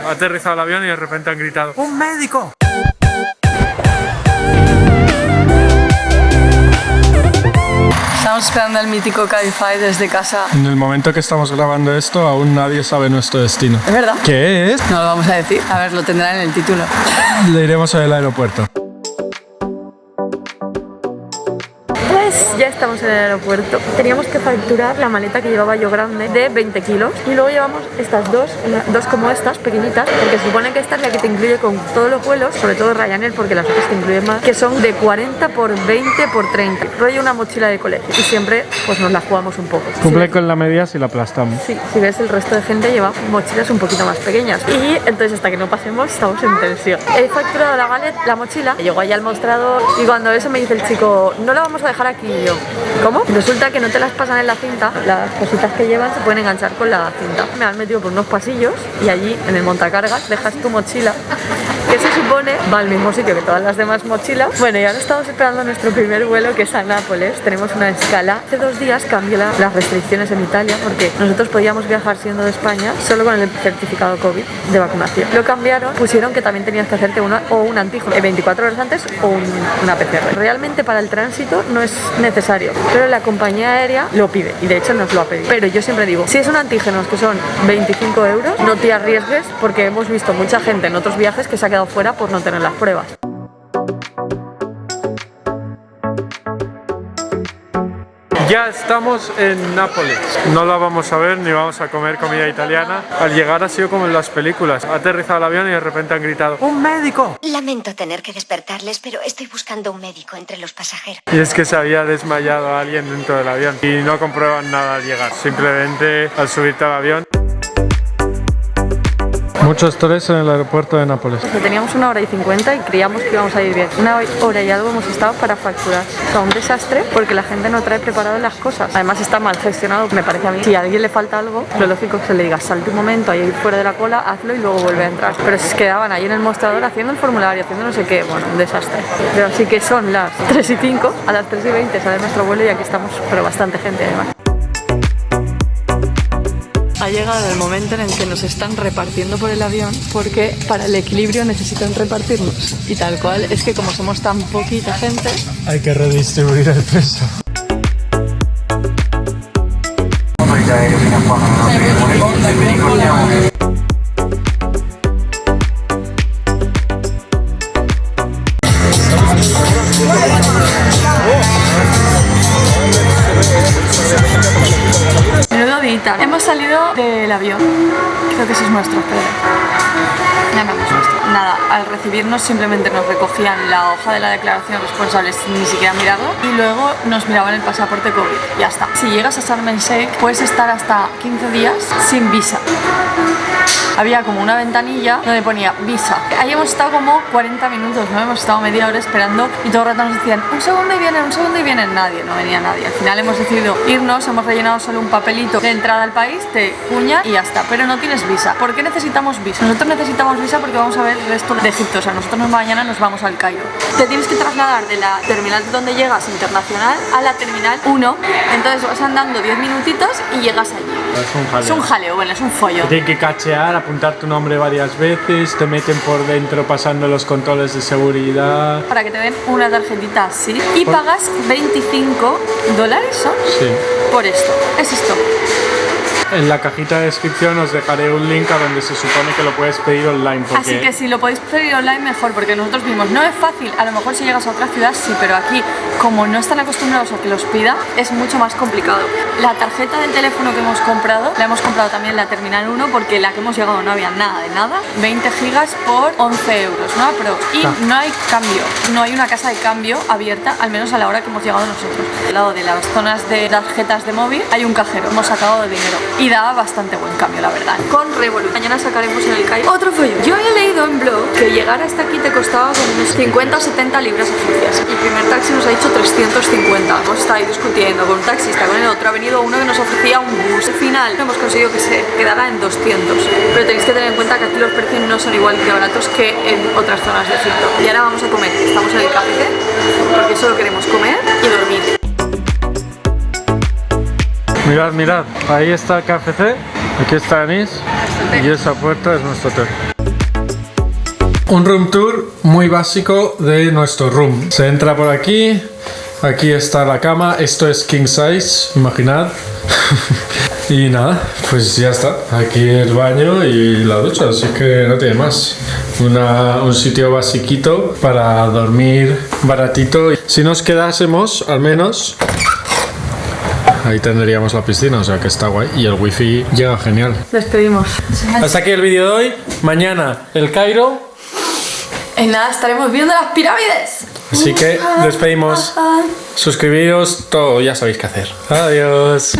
Ha aterrizado el avión y de repente han gritado ¡un médico! Estamos esperando al mítico Cabify desde casa. En el momento que estamos grabando esto, aún nadie sabe nuestro destino. ¿Es verdad? ¿Qué es? No lo vamos a decir. A ver, lo tendrán en el título. Le iremos al aeropuerto. Pues ya estamos en el aeropuerto. Teníamos que facturar la maleta que llevaba yo grande de 20 kilos y luego llevamos estas dos como estas, pequeñitas, porque se supone que esta es la que te incluye con todos los vuelos, sobre todo Ryanair, porque las otras te incluyen más, que son de 40 por 20 por 30. Rollo una mochila de colegio y siempre pues nos la jugamos un poco. Cumple con la medida si la aplastamos. Sí, si ves el resto de gente lleva mochilas un poquito más pequeñas y entonces hasta que no pasemos estamos en tensión. He facturado la mochila, llego allá al mostrador y cuando eso me dice el chico, no la vamos a dejar aquí. Y yo, ¿cómo? Resulta que no te las pasan en la cinta, las cositas que llevan se pueden enganchar con la cinta. Me han metido por unos pasillos y allí en el montacargas dejas tu mochila, que se supone va al mismo sitio que todas las demás mochilas. Bueno, y ahora estamos esperando nuestro primer vuelo, que es a Nápoles. Tenemos una escala. Hace 2 días cambió las restricciones en Italia porque nosotros podíamos viajar siendo de España solo con el certificado COVID de vacunación. Lo cambiaron, pusieron que también tenías que hacerte un antígeno 24 horas antes o una PCR. Realmente para el tránsito no es necesario, pero la compañía aérea lo pide y de hecho nos lo ha pedido. Pero yo siempre digo, si es un antígeno que son 25 euros, no te arriesgues porque hemos visto mucha gente en otros viajes que se ha quedado fuera por no tener las pruebas. Ya estamos en Nápoles. No la vamos a ver ni vamos a comer comida italiana. Al llegar ha sido como en las películas. Ha aterrizado el avión y de repente han gritado ¡un médico! Lamento tener que despertarles, pero estoy buscando un médico entre los pasajeros. Y es que se había desmayado alguien dentro del avión y no comprueban nada al llegar. Simplemente al subirte al avión. Mucho estrés en el aeropuerto de Nápoles. Teníamos 1 hora y 50 y creíamos que íbamos a ir bien. 1 hora y algo hemos estado para facturar. O sea, un desastre porque la gente no trae preparadas las cosas. Además está mal gestionado, me parece a mí. Si a alguien le falta algo, lo lógico es que se le diga salte un momento ahí fuera de la cola, hazlo y luego vuelve a entrar. Pero si quedaban ahí en el mostrador haciendo el formulario, haciendo no sé qué, bueno, un desastre. Pero así que son las 3 y 5, a las 3 y 20 sale nuestro vuelo y aquí estamos, pero bastante gente además. Ha llegado el momento en el que nos están repartiendo por el avión porque para el equilibrio necesitan repartirnos. Y tal cual, es que como somos tan poquita gente, hay que redistribuir el peso. menudo día. Hemos salido del avión. Creo que ese es nuestro, espera. No es nuestro. Nada, al recibirnos simplemente nos recogían la hoja de la declaración de responsables sin ni siquiera mirarlo y luego nos miraban el pasaporte COVID. Ya está. Si llegas a Sharm el Sheikh puedes estar hasta 15 días sin visa. Había como una ventanilla donde ponía visa. Ahí hemos estado como 40 minutos, ¿no? Hemos estado media hora esperando y todo el rato nos decían un segundo y vienen, nadie, no venía nadie. Al final hemos decidido irnos, hemos rellenado solo un papelito de entrada al país, te cuña y ya está, pero no tienes visa. ¿Por qué necesitamos visa? Nosotros necesitamos visa porque vamos a ver el resto de Egipto, o sea, nosotros mañana nos vamos al Cairo. Te tienes que trasladar de la terminal donde llegas internacional a la terminal 1, entonces vas andando 10 minutitos y llegas allí. Es un jaleo, bueno, es un follón. Tienen que cachear, apuntar tu nombre varias veces, te meten por dentro pasando los controles de seguridad. Para que te den una tarjetita así y pagas $25, ¿son? Sí. Por esto, es esto. En la cajita de descripción os dejaré un link a donde se supone que lo puedes pedir online. Porque... Así que si lo podéis pedir online mejor, porque nosotros vimos, no es fácil, a lo mejor si llegas a otra ciudad sí, pero aquí como no están acostumbrados a que los pida, es mucho más complicado. La tarjeta del teléfono que hemos comprado, la hemos comprado también en la terminal 1 porque la que hemos llegado no había nada de nada, 20 gigas por 11 euros, ¿no? Y no hay cambio, no hay una casa de cambio abierta, al menos a la hora que hemos llegado nosotros. Al lado de las zonas de tarjetas de móvil hay un cajero, hemos sacado dinero. Y daba bastante buen cambio, la verdad. Con Revolut. Mañana sacaremos en el Cairo otro follón. Yo he leído en blog que llegar hasta aquí te costaba como unos 50 o 70 libras egipcias. El primer taxi nos ha dicho 350. Hemos estado ahí discutiendo con un taxista, con el otro. Ha venido uno que nos ofrecía un bus. Al final hemos conseguido que se quedara en 200. Pero tenéis que tener en cuenta que aquí los precios no son igual de baratos que en otras zonas de Egipto. Y ahora vamos a comer. Estamos en el KFC porque solo queremos comer y dormir. Mirad, mirad, ahí está el KFC, aquí está Anís y esa puerta es nuestro hotel. Un room tour muy básico de nuestro room. Se entra por aquí. Aquí está la cama. Esto es king size, imaginad. Y nada, pues ya está. Aquí el baño y la ducha, así que no tiene más. Un sitio basiquito para dormir baratito. Si nos quedásemos, al menos, ahí tendríamos la piscina, o sea que está guay. Y el wifi llega genial. Despedimos. Hasta aquí el vídeo de hoy. Mañana el Cairo. En nada, estaremos viendo las pirámides. Así que despedimos. Suscribiros, todo ya sabéis qué hacer. Adiós.